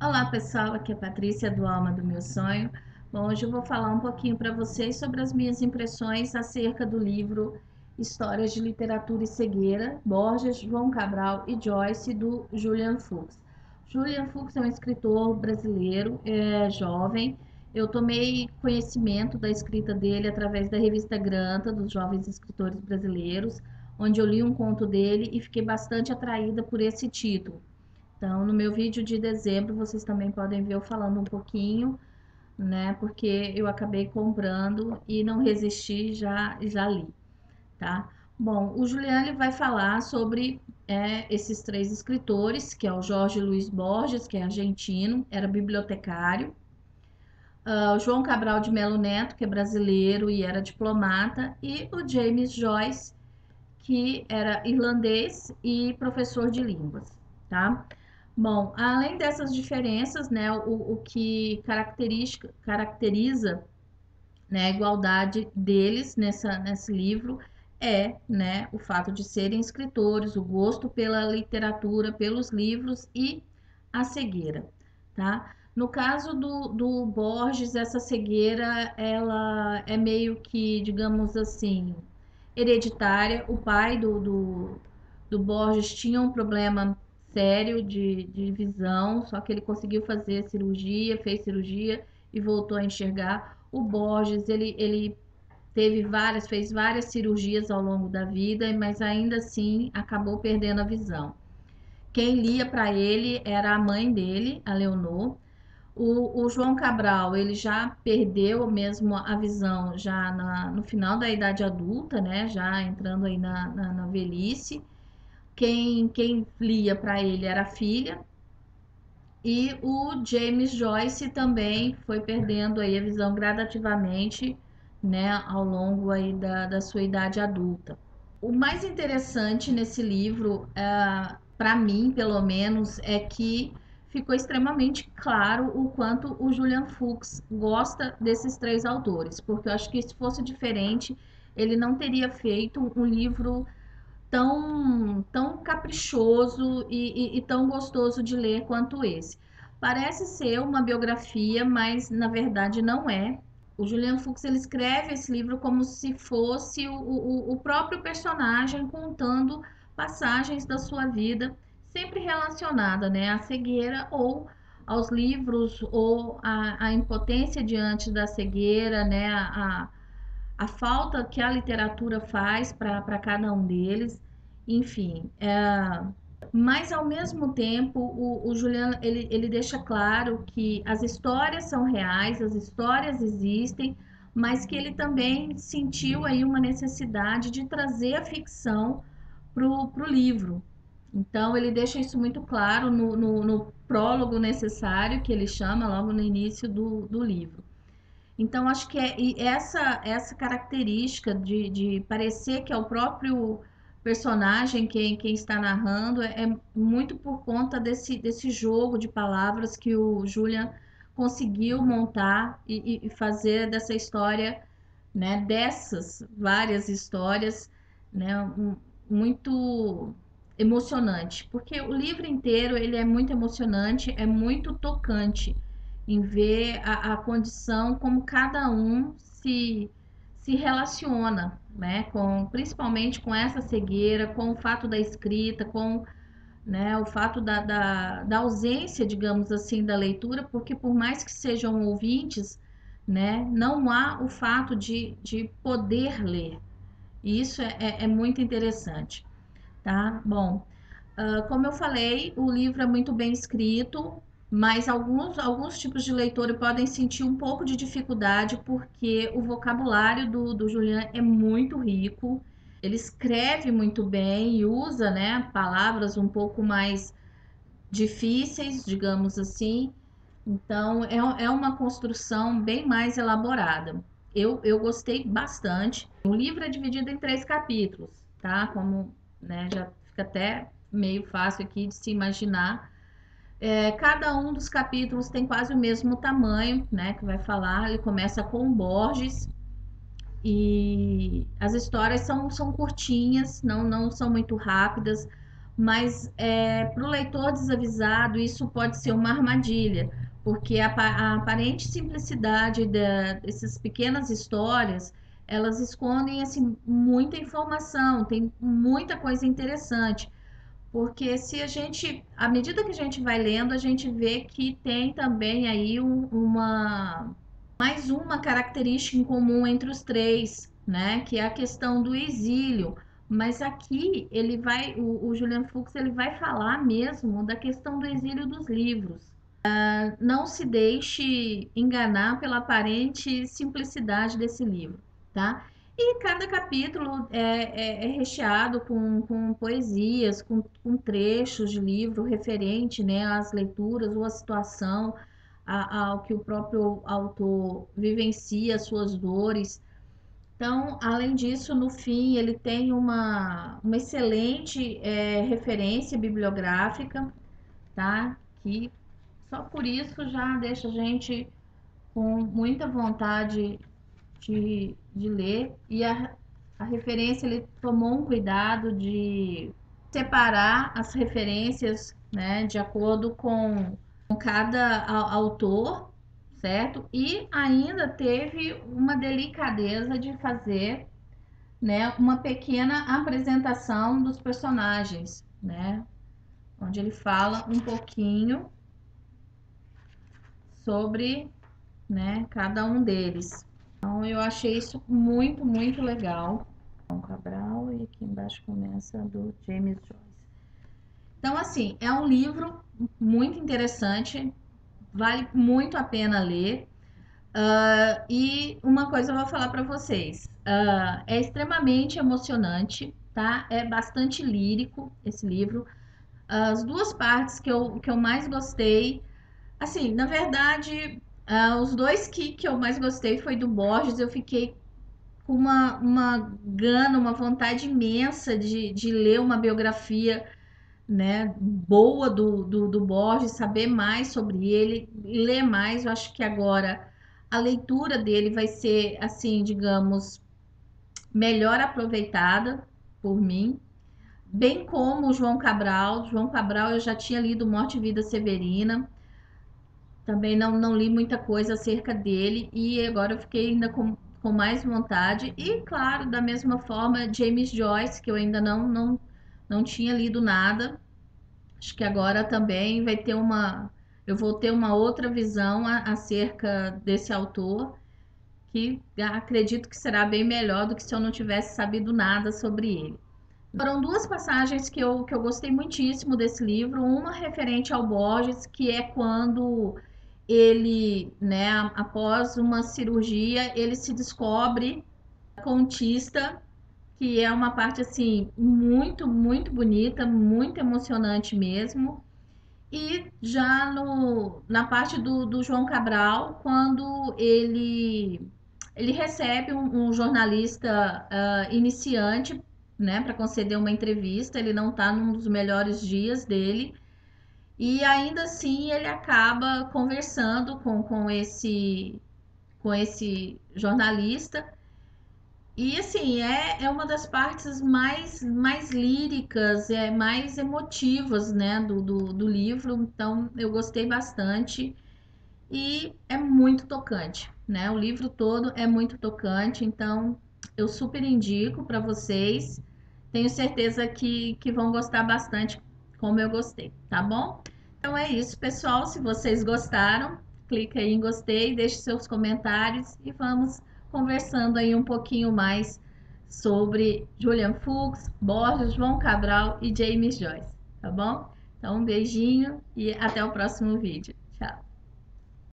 Olá pessoal, aqui é a Patrícia do Alma do Meu Sonho. Bom, hoje eu vou falar um pouquinho para vocês sobre as minhas impressões acerca do livro Histórias de Literatura e Cegueira, Borges, João Cabral e Joyce, do Julian Fuchs. Julian Fuchs é um escritor brasileiro, jovem. Eu tomei conhecimento da escrita dele através da revista Granta, dos Jovens Escritores Brasileiros, onde eu li um conto dele e fiquei bastante atraída por esse título. Então, no meu vídeo de dezembro, vocês também podem ver eu falando um pouquinho, né? Porque eu acabei comprando e não resisti, já li, tá? Bom, o Juliano vai falar sobre esses três escritores, que é o Jorge Luiz Borges, que é argentino, era bibliotecário, o João Cabral de Melo Neto, que é brasileiro e era diplomata, e o James Joyce, que era irlandês e professor de línguas, tá? Bom, além dessas diferenças, né, o que caracteriza, né, a igualdade deles nesse livro é, né, o fato de serem escritores, o gosto pela literatura, pelos livros e a cegueira, tá? No caso do Borges, essa cegueira, ela é meio que, digamos assim, hereditária. O pai do Borges tinha um problema sério de visão, só que ele conseguiu fazer cirurgia, fez cirurgia e voltou a enxergar. O Borges, ele fez várias cirurgias ao longo da vida, mas ainda assim acabou perdendo a visão. Quem lia para ele era a mãe dele, a Leonor. O João Cabral, ele já perdeu mesmo a visão já no final da idade adulta, né? Já entrando aí na velhice. Quem lia para ele era a filha. E o James Joyce também foi perdendo aí a visão gradativamente, né, ao longo aí da sua idade adulta. O mais interessante nesse livro, para mim, pelo menos, é que ficou extremamente claro o quanto o Julian Fuchs gosta desses três autores, porque eu acho que se fosse diferente, ele não teria feito um livro tão caprichoso e tão gostoso de ler quanto esse. Parece ser uma biografia, mas na verdade não é. O Julian Fuchs ele escreve esse livro como se fosse o próprio personagem contando passagens da sua vida, sempre relacionada, né, à cegueira ou aos livros ou à impotência diante da cegueira, né, a falta que a literatura faz para cada um deles, enfim. Mas ao mesmo tempo, o Juliano ele deixa claro que as histórias são reais, as histórias existem, mas que ele também sentiu aí uma necessidade de trazer a ficção pro livro. Então ele deixa isso muito claro no prólogo necessário que ele chama logo no início do livro. Então, acho que essa característica de parecer que é o próprio personagem quem está narrando é muito por conta desse jogo de palavras que o Julian conseguiu montar e fazer dessa história, né, dessas várias histórias, né, muito emocionante, porque o livro inteiro ele é muito emocionante, é muito tocante em ver a condição como cada um se relaciona, né, principalmente com essa cegueira, com o fato da escrita, com, né, o fato da ausência, digamos assim, da leitura, porque por mais que sejam ouvintes, né, não há o fato de poder ler. E isso é muito interessante, tá? Bom, como eu falei, o livro é muito bem escrito, mas alguns tipos de leitor podem sentir um pouco de dificuldade, porque o vocabulário do Julian é muito rico, ele escreve muito bem e usa, né, palavras um pouco mais difíceis, digamos assim. Então, é uma construção bem mais elaborada. Eu gostei bastante. O livro é dividido em três capítulos, tá? Como, né, já fica até meio fácil aqui de se imaginar. Cada um dos capítulos tem quase o mesmo tamanho, né? Que vai falar. Ele começa com Borges e as histórias são curtinhas, não são muito rápidas, mas para o leitor desavisado isso pode ser uma armadilha, porque a aparente simplicidade dessas pequenas histórias, elas escondem assim muita informação, tem muita coisa interessante. Porque se a gente, à medida que a gente vai lendo, a gente vê que tem também aí mais uma característica em comum entre os três, né? Que é a questão do exílio. Mas aqui o Julian Fuchs ele vai falar mesmo da questão do exílio dos livros. Não se deixe enganar pela aparente simplicidade desse livro, tá? E cada capítulo é recheado com poesias, com trechos de livro referente, né, às leituras ou à situação, ao que o próprio autor vivencia, suas dores. Então, além disso, no fim, ele tem uma excelente referência bibliográfica, tá? Que só por isso já deixa a gente com muita vontade de ler. E a referência, ele tomou um cuidado de separar as referências, né, de acordo com cada autor, certo? E ainda teve uma delicadeza de fazer, né, uma pequena apresentação dos personagens, né, onde ele fala um pouquinho sobre, né, cada um deles. Então eu achei isso muito, muito legal. João Cabral e aqui embaixo começa do James Joyce. Então assim, é um livro muito interessante, vale muito a pena ler. E uma coisa eu vou falar para vocês, é extremamente emocionante, tá? É bastante lírico esse livro. As duas partes que eu mais gostei, assim, na verdade, os dois que eu mais gostei foi do Borges. Eu fiquei com uma gana, uma vontade imensa de ler uma biografia, né, boa do Borges, saber mais sobre ele, ler mais. Eu acho que agora a leitura dele vai ser, assim, digamos, melhor aproveitada por mim, bem como o João Cabral. João Cabral eu já tinha lido Morte e Vida Severina, também não li muita coisa acerca dele e agora eu fiquei ainda com mais vontade. E, claro, da mesma forma, James Joyce, que eu ainda não tinha lido nada. Acho que agora também eu vou ter uma outra visão acerca desse autor, que acredito que será bem melhor do que se eu não tivesse sabido nada sobre ele. Foram duas passagens que eu gostei muitíssimo desse livro. Uma referente ao Borges, que é quando ele, né, após uma cirurgia, ele se descobre contista, que é uma parte assim muito, muito bonita, muito emocionante mesmo. E já na parte do João Cabral, quando ele recebe um jornalista iniciante, né, para conceder uma entrevista. Ele não está num dos melhores dias dele, e ainda assim ele acaba conversando com esse jornalista. E assim, é uma das partes mais líricas, mais emotivas, né, do livro. Então eu gostei bastante e é muito tocante, né? O livro todo é muito tocante, então eu super indico para vocês. Tenho certeza que vão gostar bastante, como eu gostei, tá bom? Então é isso, pessoal. Se vocês gostaram, clica aí em gostei, deixe seus comentários e vamos conversando aí um pouquinho mais sobre Julian Fuchs, Borges, João Cabral e James Joyce, tá bom? Então um beijinho e até o próximo vídeo. Tchau!